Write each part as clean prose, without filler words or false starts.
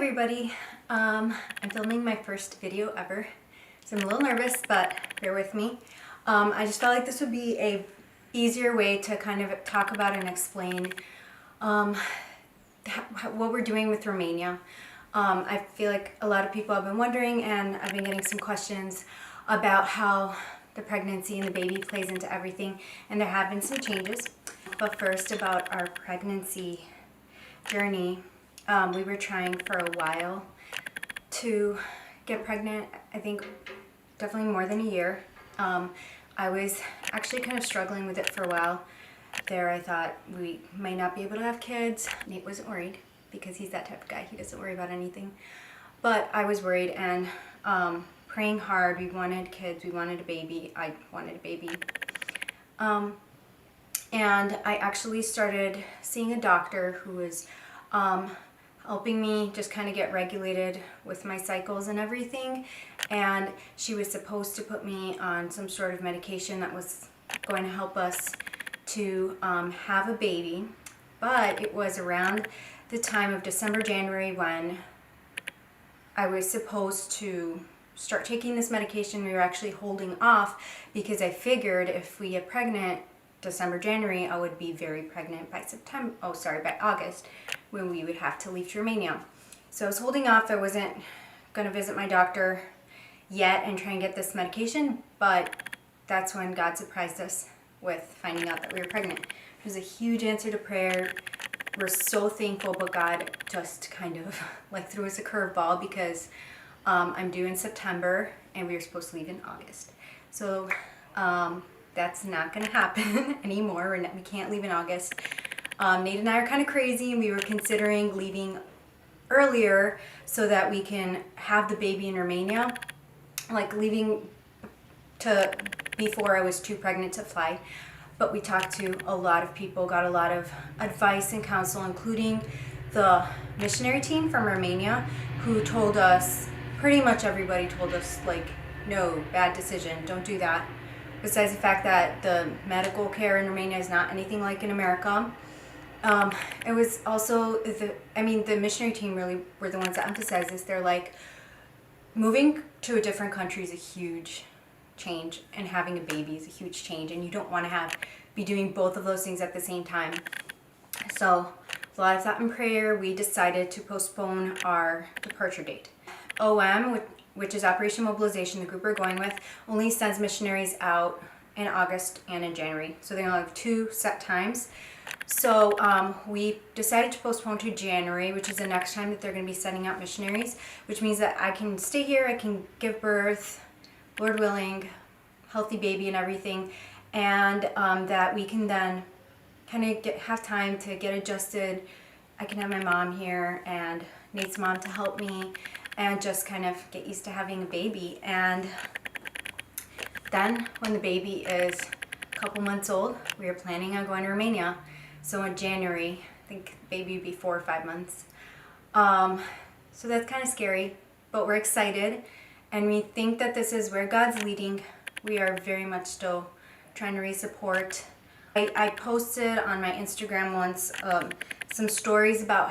everybody. I'm filming my first video ever, so I'm a little nervous, but bear with me. I just felt like this would be a easier way to kind of talk about and explain what we're doing with Romania. I feel like a lot of people have been wondering, and I've been getting some questions about how the pregnancy and the baby plays into everything, and there have been some changes. But first, about our pregnancy journey. We were trying for a while to get pregnant. I think definitely more than a year. I was actually kind of struggling with it for a while there. I thought we might not be able to have kids. Nate wasn't worried because he's that type of guy. He doesn't worry about anything. But I was worried and praying hard. We wanted kids. We wanted a baby. I wanted a baby. And I actually started seeing a doctor who was helping me just kind of get regulated with my cycles and everything. And she was supposed to put me on some sort of medication that was going to help us to have a baby. But it was around the time of December, January when I was supposed to start taking this medication. We were actually holding off because I figured if we get pregnant December, January, I would be very pregnant by by August, when we would have to leave to Romania. So I was holding off. I wasn't going to visit my doctor yet and try and get this medication, but that's when God surprised us with finding out that we were pregnant. It was a huge answer to prayer. We're so thankful, but God just kind of like threw us a curveball because I'm due in September and we were supposed to leave in August. So that's not going to happen anymore. We can't leave in August. Nate and I are kind of crazy, and we were considering leaving earlier so that we can have the baby in Romania, like leaving to before I was too pregnant to fly. But we talked to a lot of people, got a lot of advice and counsel, including the missionary team from Romania, who told us, pretty much everybody told us, like, no, bad decision, don't do that. Besides the fact that the medical care in Romania is not anything like in America. It was also, the missionary team really were the ones that emphasized this. They're like, moving to a different country is a huge change, and having a baby is a huge change, and you don't want to be doing both of those things at the same time. So, with a lot of thought and prayer, we decided to postpone our departure date. OM, which is Operation Mobilization, the group we're going with, only sends missionaries out in August and in January. So they only have 2 set times. So we decided to postpone to January, which is the next time that they're going to be sending out missionaries, which means that I can stay here, I can give birth, Lord willing, healthy baby and everything, and that we can then kind of have time to get adjusted. I can have my mom here and Nate's mom to help me, and just kind of get used to having a baby. And then when the baby is a couple months old, we are planning on going to Romania. So in January, I think the baby would be 4 or 5 months. So that's kind of scary, but we're excited. And we think that this is where God's leading. We are very much still trying to raise support. I posted on my Instagram once some stories about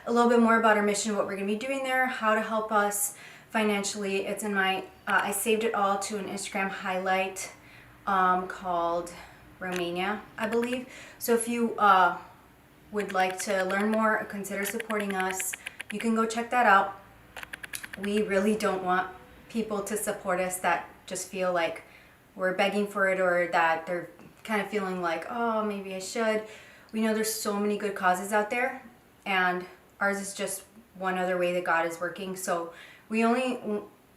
a little bit more about our mission, what we're going to be doing there, how to help us financially. It's in my, I saved it all to an Instagram highlight called Romania, I believe. So if you would like to learn more or consider supporting us, you can go check that out. We really don't want people to support us that just feel like we're begging for it, or that they're kind of feeling like, oh, maybe I should. We know there's so many good causes out there, and ours is just one other way that God is working. So we only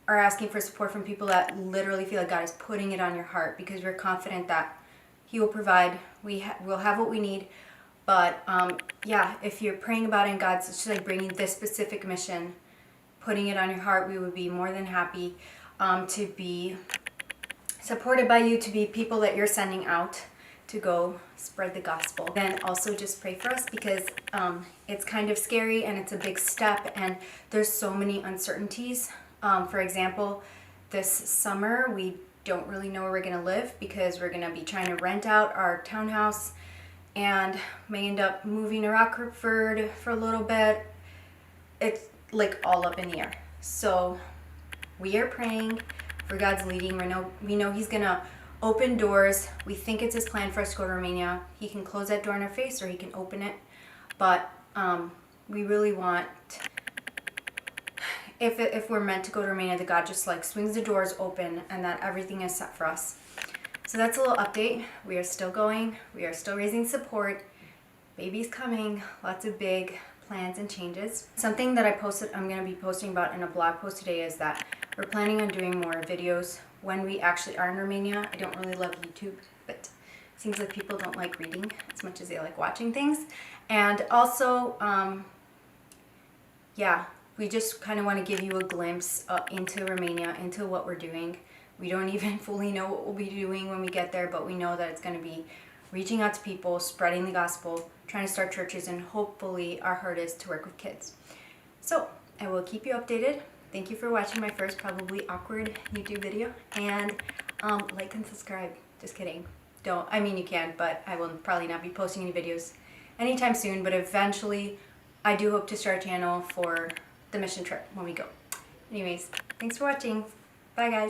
are asking for support from people that literally feel like God is putting it on your heart, because we're confident that He will provide. We'll have what we need. But yeah, if you're praying about it and God's just like bringing this specific mission, putting it on your heart, we would be more than happy to be supported by you, to be people that you're sending out to go spread the gospel. Then also just pray for us, because it's kind of scary and it's a big step, and there's so many uncertainties. For example, this summer we don't really know where we're going to live, because we're going to be trying to rent out our townhouse and may end up moving to Rockford for a little bit. like all up in the air. So we are praying for God's leading. We know He's gonna open doors. We think it's His plan for us to go to Romania. He can close that door in our face or He can open it. But we really want, if we're meant to go to Romania, that God just like swings the doors open and that everything is set for us. So that's a little update. We are still going. We are still raising support. Baby's coming. Lots of big plans and changes. Something that I'm going to be posting about in a blog post today is that we're planning on doing more videos when we actually are in Romania. I don't really love YouTube, but it seems like people don't like reading as much as they like watching things. And also, yeah, we just kind of want to give you a glimpse into Romania, into what we're doing. We don't even fully know what we'll be doing when we get there, but we know that it's going to be reaching out to people, spreading the gospel, trying to start churches, and hopefully our heart is to work with kids. So I will keep you updated. Thank you for watching my first probably awkward YouTube video, and like and subscribe. Just kidding. I mean you can, but I will probably not be posting any videos anytime soon, but eventually I do hope to start a channel for the mission trip when we go. Anyways, thanks for watching. Bye guys.